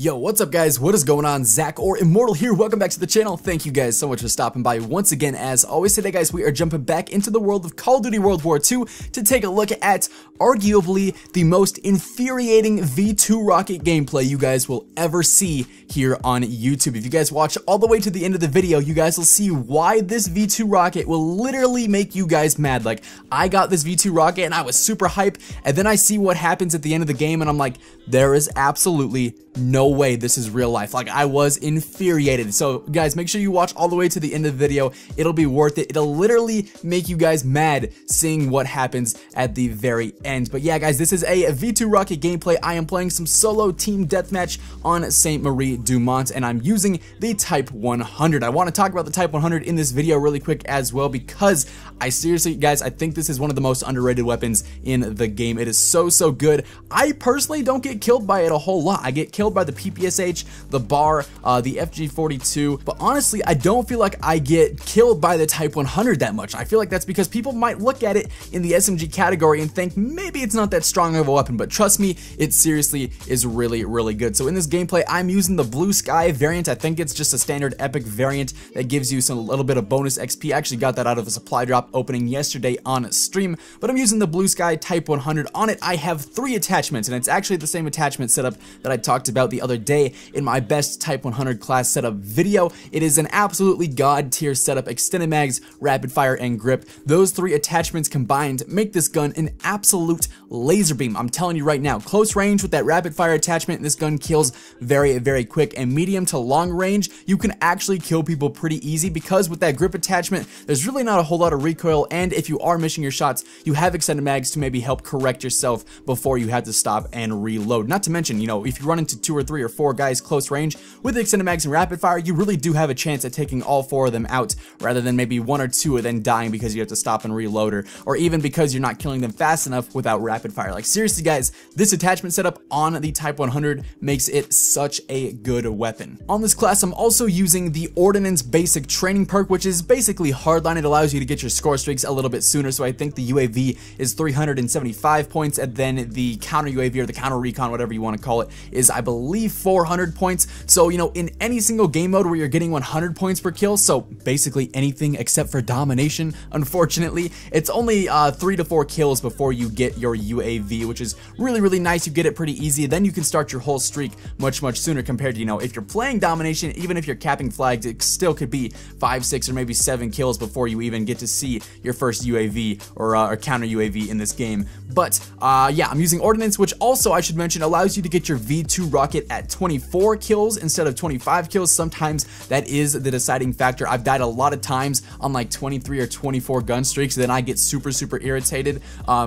Yo, what's up guys? What is going on? Zach or Immortal here. Welcome back to the channel. Thank you guys so much for stopping by once again. As always today guys, we are jumping back into the world of Call of Duty World War II to take a look at arguably the most infuriating V2 rocket gameplay you guys will ever see here on YouTube. If you guys watch all the way to the end of the video, you guys will see why this V2 rocket will literally make you guys mad. Like, I got this V2 rocket and I was super hype, and then I see what happens at the end of the game and I'm like, there is absolutely no way this is real life. Like, I was infuriated. So guys, make sure you watch all the way to the end of the video. It'll be worth it. It'll literally make you guys mad seeing what happens at the very end. But yeah guys, this is a V2 rocket gameplay. I am playing some solo team deathmatch on Saint Marie du Mont, and I'm using the Type 100. I want to talk about the Type 100 in this video really quick as well, because I seriously, guys, I think this is one of the most underrated weapons in the game. It is so good. I personally don't get killed by it a whole lot. I get killed by the PPSH, the bar, the FG42, but honestly, I don't feel like I get killed by the Type 100 that much. I feel like that's because people might look at it in the SMG category and think maybe it's not that strong of a weapon, but trust me, it seriously is really good. So in this gameplay, I'm using the Blue Sky variant. I think it's just a standard epic variant that gives you a little bit of bonus XP. I actually got that out of a supply drop opening yesterday on stream, but I'm using the Blue Sky Type 100. On it, I have 3 attachments, and it's actually the same attachment setup that I talked about the other day in my best Type 100 class setup video. It is an absolutely god tier setup: extended mags, rapid fire, and grip. Those 3 attachments combined make this gun an absolute laser beam. I'm telling you right now, close range with that rapid fire attachment, this gun kills very quick, and medium to long range, you can actually kill people pretty easy, because with that grip attachment, there's really not a whole lot of recoil, and if you are missing your shots, you have extended mags to maybe help correct yourself before you have to stop and reload. Not to mention, you know, if you run into 2 or 3 or 4 guys close range with extended mags and rapid fire, you really do have a chance at taking all 4 of them out, rather than maybe 1 or 2 and then dying because you have to stop and reload, or even because you're not killing them fast enough without rapid fire. Like, seriously guys, this attachment setup on the Type 100 makes it such a good weapon. On this class, I'm also using the Ordnance Basic Training perk, which is basically hardline. It allows you to get your score streaks a little bit sooner. So I think the UAV is 375 points, and then the counter UAV, or the counter recon, whatever you want to call it, is I believe 400 points. So, you know, in any single game mode where you're getting 100 points per kill, so basically anything except for domination, unfortunately, it's only 3 to 4 kills before you get your UAV, which is really nice. You get it pretty easy. Then you can start your whole streak much sooner, compared to, you know, if you're playing domination, even if you're capping flags, it still could be 5, 6, or maybe 7 kills before you even get to see your first UAV or counter UAV in this game. But yeah, I'm using Ordnance, which also, I should mention, allows you to get your V2 rocket at 24 kills instead of 25 kills. Sometimes that is the deciding factor. I've died a lot of times on like 23 or 24 gun streaks, then I get super irritated.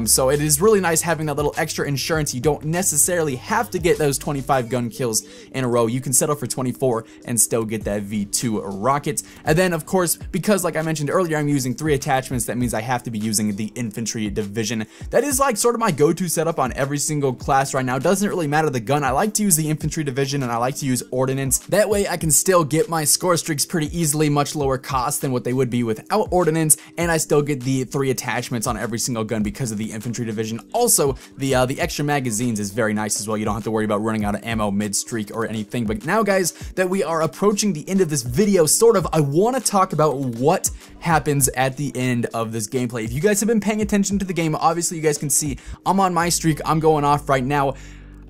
So it is really nice having that little extra insurance. You don't necessarily have to get those 25 gun kills in a row. You can settle for 24 and still get that V2 rocket. And then, of course, because like I mentioned earlier, I'm using 3 attachments, that means I have to be using the infantry division. That is like sort of my go-to setup on every single class right now. It doesn't really matter the gun. I like to use the infantry division, and I like to use Ordnance. That way I can still get my score streaks pretty easily, much lower cost than what they would be without Ordnance, and I still get the 3 attachments on every single gun because of the infantry division. Also, the extra magazines is very nice as well. You don't have to worry about running out of ammo mid-streak or anything. But now guys, that we are approaching the end of this video, sort of, I want to talk about what happens at the end of this gameplay. If you guys have been paying attention to the game, obviously you guys can see I'm on my streak. I'm going off right now.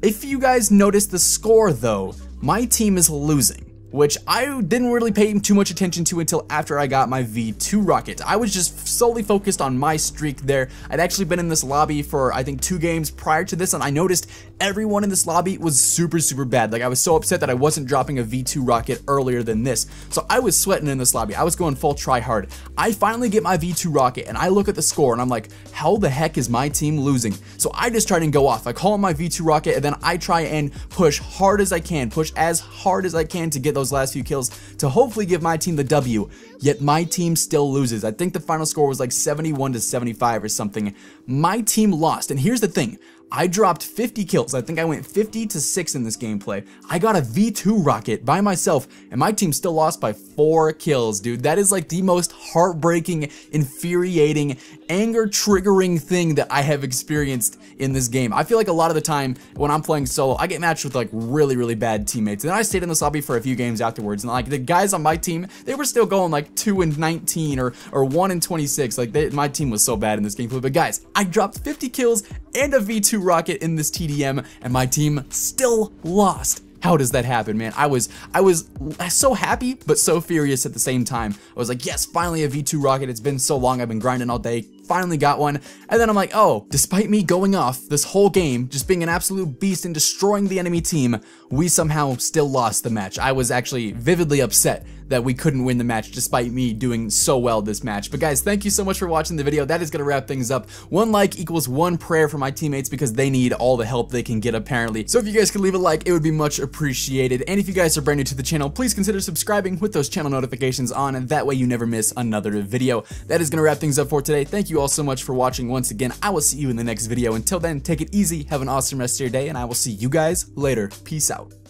If you guys notice the score though, my team is losing, which I didn't really pay too much attention to until after I got my V2 rocket. I was just solely focused on my streak there. I'd actually been in this lobby for, I think, 2 games prior to this, and I noticed everyone in this lobby was super bad. Like, I was so upset that I wasn't dropping a V2 rocket earlier than this. So I was sweating in this lobby. I was going full try hard. I finally get my V2 rocket, and I look at the score, and I'm like, how the heck is my team losing? So I just try to go off. I call on my V2 rocket, and then I try and push hard as I can, push as hard as I can to get those last few kills to hopefully give my team the W. yet my team still loses. I think the final score was like 71 to 75 or something. My team lost, and here's the thing. I dropped 50 kills. I think I went 50 to 6 in this gameplay. I got a V2 rocket by myself, and my team still lost by 4 kills, dude. That is like the most heartbreaking, infuriating, anger-triggering thing that I have experienced in this game. I feel like a lot of the time when I'm playing solo, I get matched with like really, really bad teammates. And then I stayed in this lobby for a few games afterwards, and like the guys on my team, they were still going like 2-19 or 1-26. Like my team was so bad in this gameplay. But guys, I dropped 50 kills and a V2 rocket in this TDM, and my team still lost. How does that happen, man? I was so happy, but so furious at the same time. I was like, yes, finally a V2 rocket. It's been so long. I've been grinding all day. Finally got one. And then I'm like, oh, despite me going off this whole game, just being an absolute beast and destroying the enemy team, we somehow still lost the match. I was actually vividly upset that we couldn't win the match despite me doing so well this match. But guys, thank you so much for watching the video. That is going to wrap things up. 1 like equals 1 prayer for my teammates because they need all the help they can get apparently. So if you guys could leave a like, it would be much appreciated. And if you guys are brand new to the channel, please consider subscribing with those channel notifications on, and that way you never miss another video. That is going to wrap things up for today. Thank you all so much for watching once again. I will see you in the next video. Until then, take it easy, have an awesome rest of your day, and I will see you guys later. Peace out.